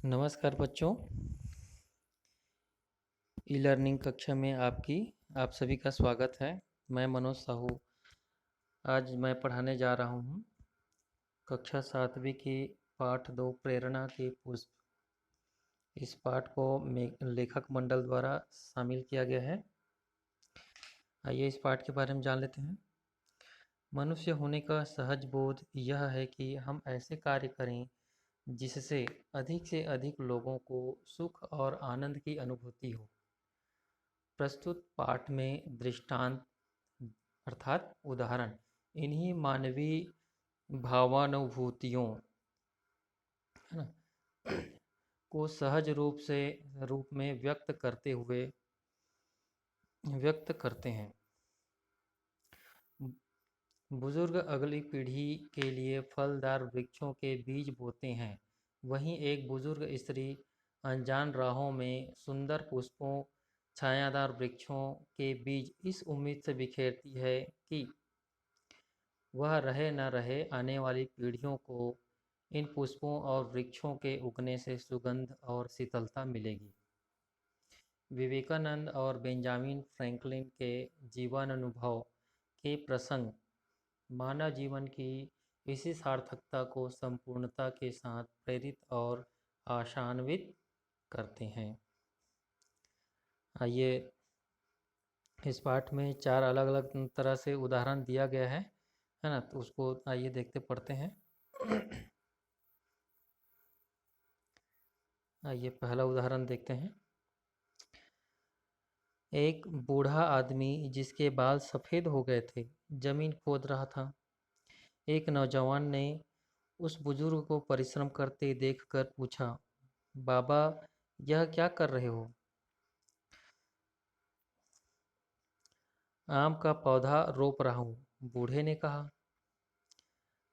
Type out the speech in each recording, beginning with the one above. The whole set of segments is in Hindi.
नमस्कार बच्चों। ई लर्निंग कक्षा में आप सभी का स्वागत है। मैं मनोज साहू आज मैं पढ़ाने जा रहा हूँ कक्षा 7वीं की पाठ 2 प्रेरणा के पुष्प। इस पाठ को लेखक मंडल द्वारा शामिल किया गया है। आइए इस पाठ के बारे में जान लेते हैं। मनुष्य होने का सहज बोध यह है कि हम ऐसे कार्य करें जिससे अधिक से अधिक लोगों को सुख और आनंद की अनुभूति हो। प्रस्तुत पाठ में दृष्टांत अर्थात उदाहरण इन्हीं मानवीय भावानुभूतियों है ना को सहज रूप में व्यक्त करते हैं। बुजुर्ग अगली पीढ़ी के लिए फलदार वृक्षों के बीज बोते हैं। वहीं एक बुजुर्ग स्त्री अनजान राहों में सुंदर पुष्पों छायादार वृक्षों के बीज इस उम्मीद से बिखेरती है कि वह रहे न रहे आने वाली पीढ़ियों को इन पुष्पों और वृक्षों के उगने से सुगंध और शीतलता मिलेगी। विवेकानंद और बेंजामिन फ्रैंकलिन के जीवनानुभव के प्रसंग मानव जीवन की इसी सार्थकता को संपूर्णता के साथ प्रेरित और आशान्वित करते हैं। आइए इस पाठ में 4 अलग अलग तरह से उदाहरण दिया गया है ना, तो उसको आइए देखते पढ़ते हैं। आइए पहला उदाहरण देखते हैं। एक बूढ़ा आदमी जिसके बाल सफ़ेद हो गए थे जमीन खोद रहा था। एक नौजवान ने उस बुजुर्ग को परिश्रम करते देखकर पूछा, बाबा यह क्या कर रहे हो? आम का पौधा रोप रहा हूँ, बूढ़े ने कहा।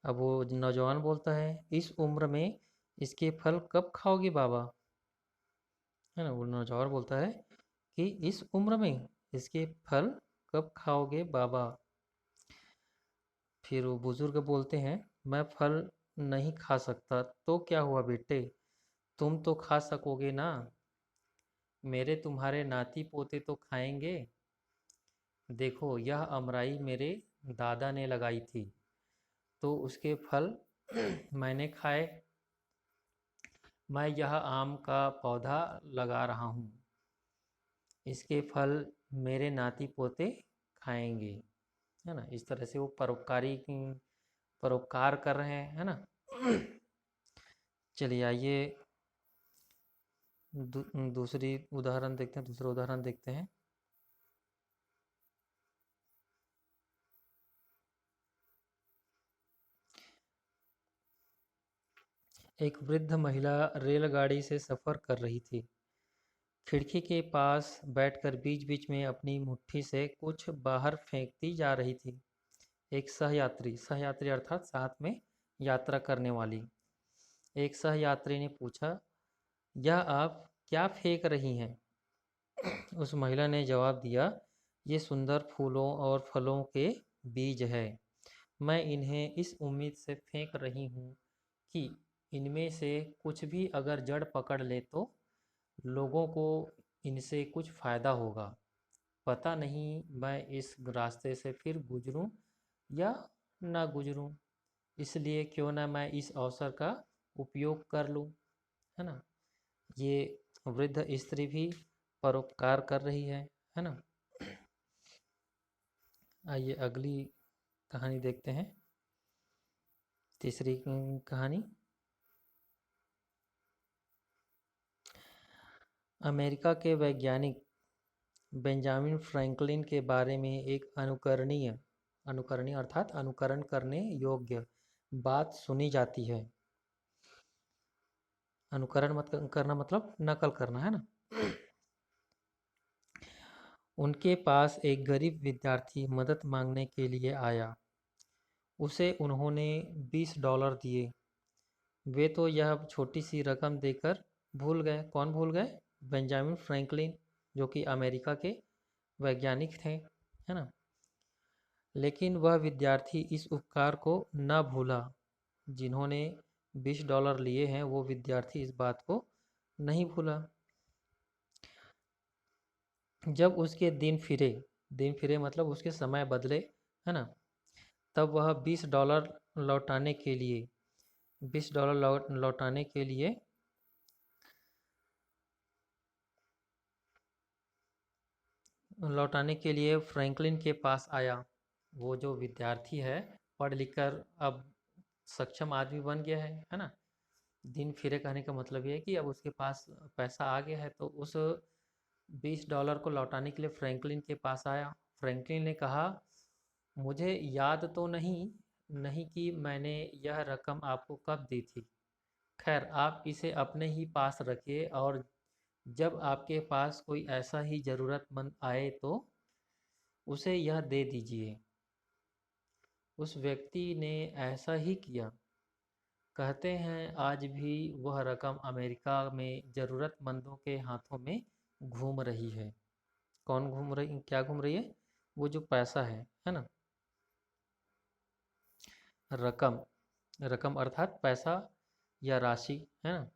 अब वो नौजवान बोलता है, इस उम्र में इसके फल कब खाओगे बाबा? है ना, वो नौजवान बोलता है कि इस उम्र में इसके फल कब खाओगे बाबा? फिर वो बुजुर्ग बोलते हैं, मैं फल नहीं खा सकता। तो क्या हुआ बेटे, तुम तो खा सकोगे ना, मेरे तुम्हारे नाती पोते तो खाएंगे। देखो यह अमराई मेरे दादा ने लगाई थी तो उसके फल मैंने खाए। मैं यह आम का पौधा लगा रहा हूँ, इसके फल मेरे नाती पोते खाएंगे। है ना, इस तरह से वो परोपकार कर रहे हैं, है ना। चलिए आइए दूसरा उदाहरण देखते हैं। एक वृद्ध महिला रेलगाड़ी से सफ़र कर रही थी। खिड़की के पास बैठकर बीच-बीच में अपनी मुट्ठी से कुछ बाहर फेंकती जा रही थी। एक सहयात्री अर्थात साथ में यात्रा करने वाली एक सहयात्री ने पूछा, यह आप क्या फेंक रही हैं? उस महिला ने जवाब दिया, ये सुंदर फूलों और फलों के बीज है। मैं इन्हें इस उम्मीद से फेंक रही हूँ कि इनमें से कुछ भी अगर जड़ पकड़ ले तो लोगों को इनसे कुछ फ़ायदा होगा। पता नहीं मैं इस रास्ते से फिर गुजरूं या ना गुजरूं, इसलिए क्यों ना मैं इस अवसर का उपयोग कर लूं। है ना, ये वृद्ध स्त्री भी परोपकार कर रही है ना। आइए अगली कहानी देखते हैं। तीसरी कहानी अमेरिका के वैज्ञानिक बेंजामिन फ्रैंकलिन के बारे में एक अनुकरणीय अर्थात अनुकरण करने योग्य बात सुनी जाती है। अनुकरण मत करना मतलब नकल करना, है ना। उनके पास एक गरीब विद्यार्थी मदद मांगने के लिए आया। उसे उन्होंने $20 दिए। वे तो यह छोटी सी रकम देकर भूल गए। कौन भूल गए? बेंजामिन फ्रैंकलिन, जो कि अमेरिका के वैज्ञानिक थे, है ना। लेकिन वह विद्यार्थी इस उपकार को न भूला। जिन्होंने $20 लिए हैं वो विद्यार्थी इस बात को नहीं भूला। जब उसके दिन फिरे मतलब उसके समय बदले, है ना, तब वह $20 लौटाने के लिए $20 लौटाने के लिए फ्रैंकलिन के पास आया। वो जो विद्यार्थी है, पढ़ लिख कर अब सक्षम आदमी बन गया है ना। दिन फिरे कहने का मतलब ये है कि अब उसके पास पैसा आ गया है, तो उस $20 को लौटाने के लिए फ्रैंकलिन के पास आया। फ्रैंकलिन ने कहा, मुझे याद तो नहीं कि मैंने यह रकम आपको कब दी थी। खैर, आप इसे अपने ही पास रखिए और जब आपके पास कोई ऐसा ही ज़रूरतमंद आए तो उसे यह दे दीजिए। उस व्यक्ति ने ऐसा ही किया। कहते हैं आज भी वह रकम अमेरिका में ज़रूरतमंदों के हाथों में घूम रही है। कौन घूम रही, क्या घूम रही है? वो जो पैसा है ना, रकम। रकम अर्थात पैसा या राशि, है ना।